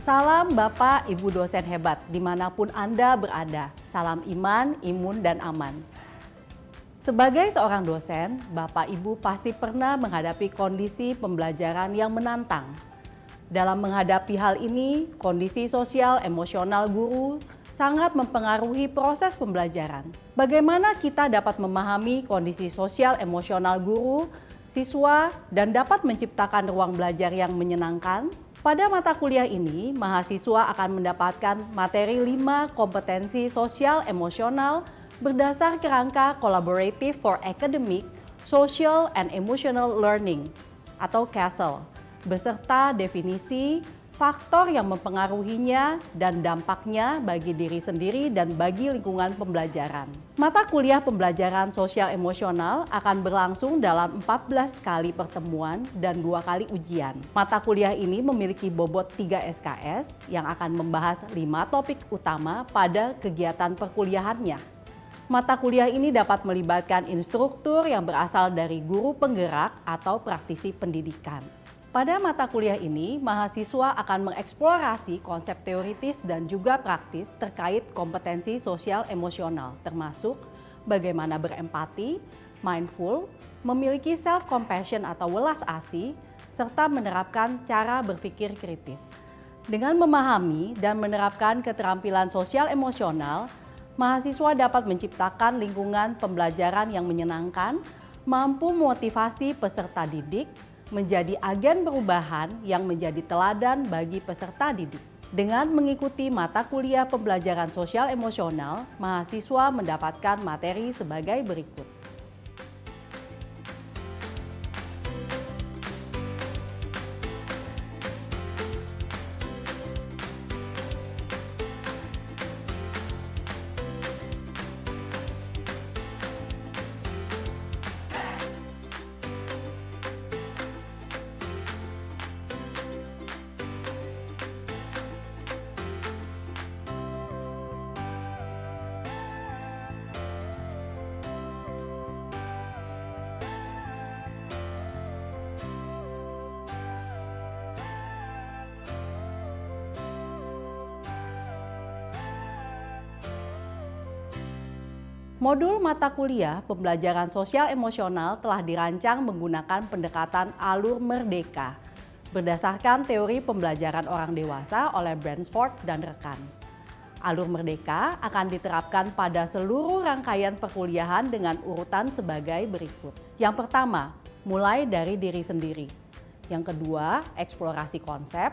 Salam Bapak Ibu dosen hebat dimanapun Anda berada. Salam iman, imun, dan aman. Sebagai seorang dosen, Bapak Ibu pasti pernah menghadapi kondisi pembelajaran yang menantang. Dalam menghadapi hal ini, kondisi sosial emosional guru sangat mempengaruhi proses pembelajaran. Bagaimana kita dapat memahami kondisi sosial emosional guru, siswa, dan dapat menciptakan ruang belajar yang menyenangkan? Pada mata kuliah ini, mahasiswa akan mendapatkan materi 5 kompetensi sosial emosional berdasar kerangka Collaborative for Academic, Social, and Emotional Learning atau CASEL, beserta definisi, faktor yang mempengaruhinya, dan dampaknya bagi diri sendiri dan bagi lingkungan pembelajaran. Mata kuliah pembelajaran sosial emosional akan berlangsung dalam 14 kali pertemuan dan 2 kali ujian. Mata kuliah ini memiliki bobot 3 SKS yang akan membahas 5 topik utama pada kegiatan perkuliahannya. Mata kuliah ini dapat melibatkan instruktur yang berasal dari guru penggerak atau praktisi pendidikan. Pada mata kuliah ini, mahasiswa akan mengeksplorasi konsep teoritis dan juga praktis terkait kompetensi sosial emosional, termasuk bagaimana berempati, mindful, memiliki self-compassion atau welas asih, serta menerapkan cara berpikir kritis. Dengan memahami dan menerapkan keterampilan sosial emosional, mahasiswa dapat menciptakan lingkungan pembelajaran yang menyenangkan, mampu memotivasi peserta didik, menjadi agen perubahan yang menjadi teladan bagi peserta didik. Dengan mengikuti mata kuliah pembelajaran sosial emosional, mahasiswa mendapatkan materi sebagai berikut. Modul mata kuliah pembelajaran sosial emosional telah dirancang menggunakan pendekatan alur merdeka berdasarkan teori pembelajaran orang dewasa oleh Bransford dan rekan. Alur merdeka akan diterapkan pada seluruh rangkaian perkuliahan dengan urutan sebagai berikut. Yang pertama, mulai dari diri sendiri. Yang kedua, eksplorasi konsep.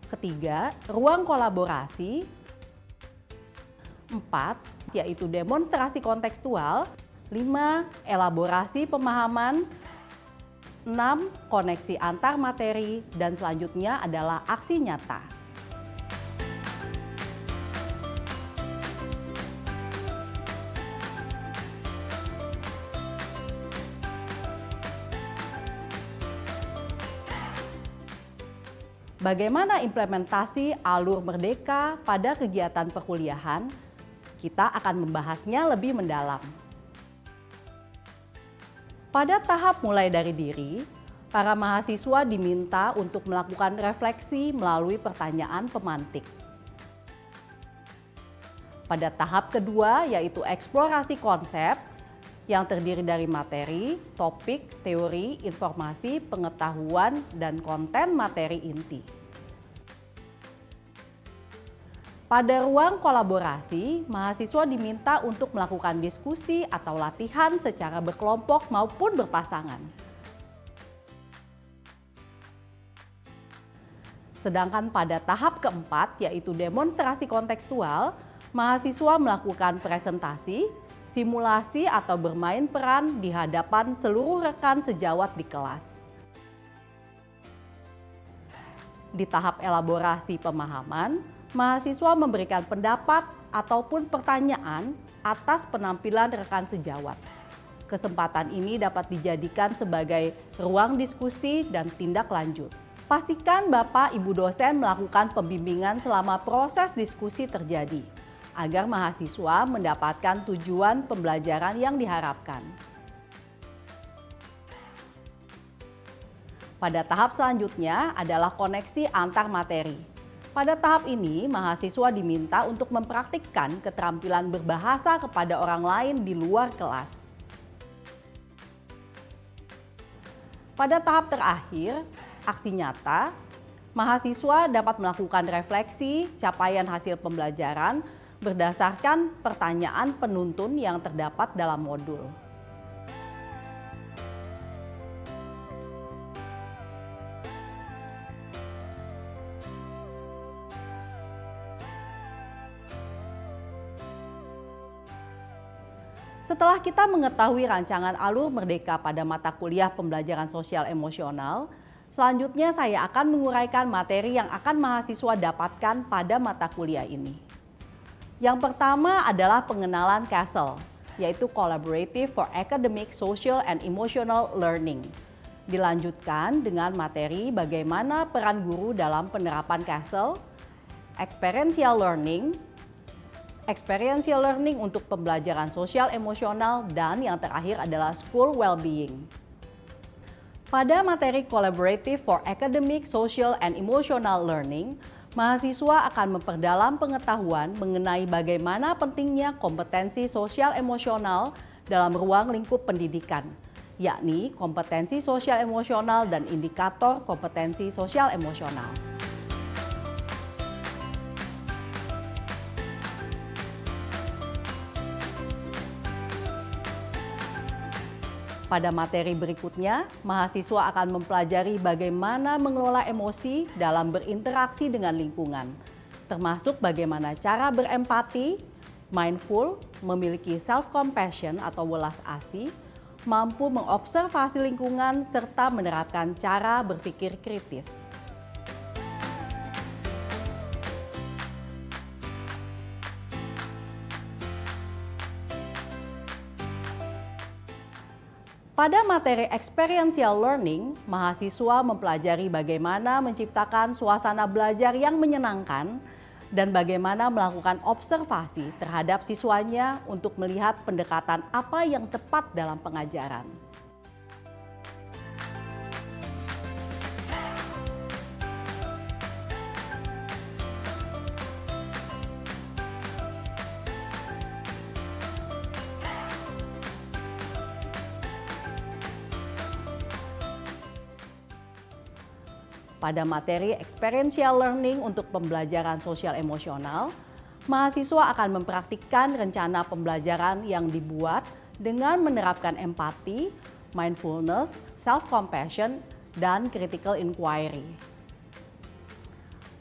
Ketiga, ruang kolaborasi. 4, yaitu demonstrasi kontekstual. 5, elaborasi pemahaman. 6, koneksi antar materi. Dan selanjutnya adalah aksi nyata. Bagaimana implementasi alur merdeka pada kegiatan perkuliahan? Kita akan membahasnya lebih mendalam. Pada tahap mulai dari diri, para mahasiswa diminta untuk melakukan refleksi melalui pertanyaan pemantik. Pada tahap kedua, yaitu eksplorasi konsep, yang terdiri dari materi, topik, teori, informasi, pengetahuan, dan konten materi inti. Pada ruang kolaborasi, mahasiswa diminta untuk melakukan diskusi atau latihan secara berkelompok maupun berpasangan. Sedangkan pada tahap keempat, yaitu demonstrasi kontekstual, mahasiswa melakukan presentasi, simulasi atau bermain peran di hadapan seluruh rekan sejawat di kelas. Di tahap elaborasi pemahaman, mahasiswa memberikan pendapat ataupun pertanyaan atas penampilan rekan sejawat. Kesempatan ini dapat dijadikan sebagai ruang diskusi dan tindak lanjut. Pastikan Bapak Ibu dosen melakukan pembimbingan selama proses diskusi terjadi, agar mahasiswa mendapatkan tujuan pembelajaran yang diharapkan. Pada tahap selanjutnya adalah koneksi antar materi. Pada tahap ini, mahasiswa diminta untuk mempraktikkan keterampilan berbahasa kepada orang lain di luar kelas. Pada tahap terakhir, aksi nyata, mahasiswa dapat melakukan refleksi capaian hasil pembelajaran berdasarkan pertanyaan penuntun yang terdapat dalam modul. Setelah kita mengetahui rancangan alur Merdeka pada mata kuliah pembelajaran sosial emosional, selanjutnya saya akan menguraikan materi yang akan mahasiswa dapatkan pada mata kuliah ini. Yang pertama adalah pengenalan CASEL, yaitu Collaborative for Academic, Social, and Emotional Learning. Dilanjutkan dengan materi bagaimana peran guru dalam penerapan CASEL, Experiential Learning untuk pembelajaran sosial emosional, dan yang terakhir adalah School Well-being. Pada materi Collaborative for Academic, Social, and Emotional Learning, mahasiswa akan memperdalam pengetahuan mengenai bagaimana pentingnya kompetensi sosial emosional dalam ruang lingkup pendidikan, yakni kompetensi sosial emosional dan indikator kompetensi sosial emosional. Pada materi berikutnya, mahasiswa akan mempelajari bagaimana mengelola emosi dalam berinteraksi dengan lingkungan, termasuk bagaimana cara berempati, mindful, memiliki self-compassion atau welas asih, mampu mengobservasi lingkungan, serta menerapkan cara berpikir kritis. Pada materi Experiential Learning, mahasiswa mempelajari bagaimana menciptakan suasana belajar yang menyenangkan dan bagaimana melakukan observasi terhadap siswanya untuk melihat pendekatan apa yang tepat dalam pengajaran. Pada materi Experiential Learning untuk pembelajaran sosial emosional, mahasiswa akan mempraktikkan rencana pembelajaran yang dibuat dengan menerapkan empati, mindfulness, self-compassion, dan critical inquiry.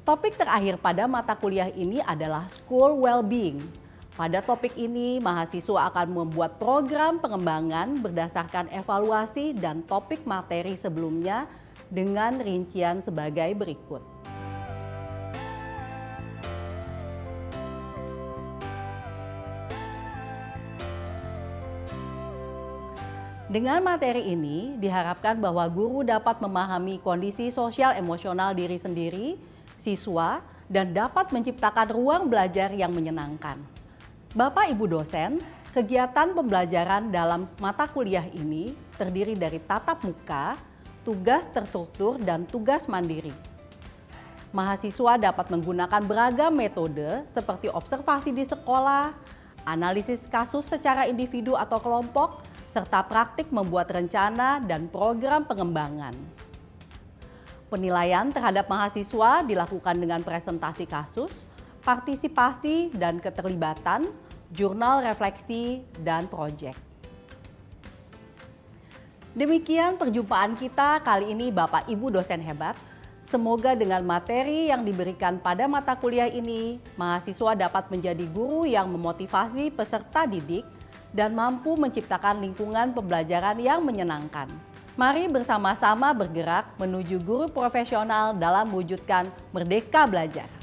Topik terakhir pada mata kuliah ini adalah School Well-being. Pada topik ini, mahasiswa akan membuat program pengembangan berdasarkan evaluasi dan topik materi sebelumnya dengan rincian sebagai berikut. Dengan materi ini, diharapkan bahwa guru dapat memahami kondisi sosial emosional diri sendiri, siswa, dan dapat menciptakan ruang belajar yang menyenangkan. Bapak Ibu dosen, kegiatan pembelajaran dalam mata kuliah ini terdiri dari tatap muka, tugas terstruktur, dan tugas mandiri. Mahasiswa dapat menggunakan beragam metode seperti observasi di sekolah, analisis kasus secara individu atau kelompok, serta praktik membuat rencana dan program pengembangan. Penilaian terhadap mahasiswa dilakukan dengan presentasi kasus, partisipasi dan keterlibatan, jurnal refleksi, dan proyek. Demikian perjumpaan kita kali ini Bapak Ibu dosen hebat. Semoga dengan materi yang diberikan pada mata kuliah ini, mahasiswa dapat menjadi guru yang memotivasi peserta didik dan mampu menciptakan lingkungan pembelajaran yang menyenangkan. Mari bersama-sama bergerak menuju guru profesional dalam mewujudkan Merdeka Belajar.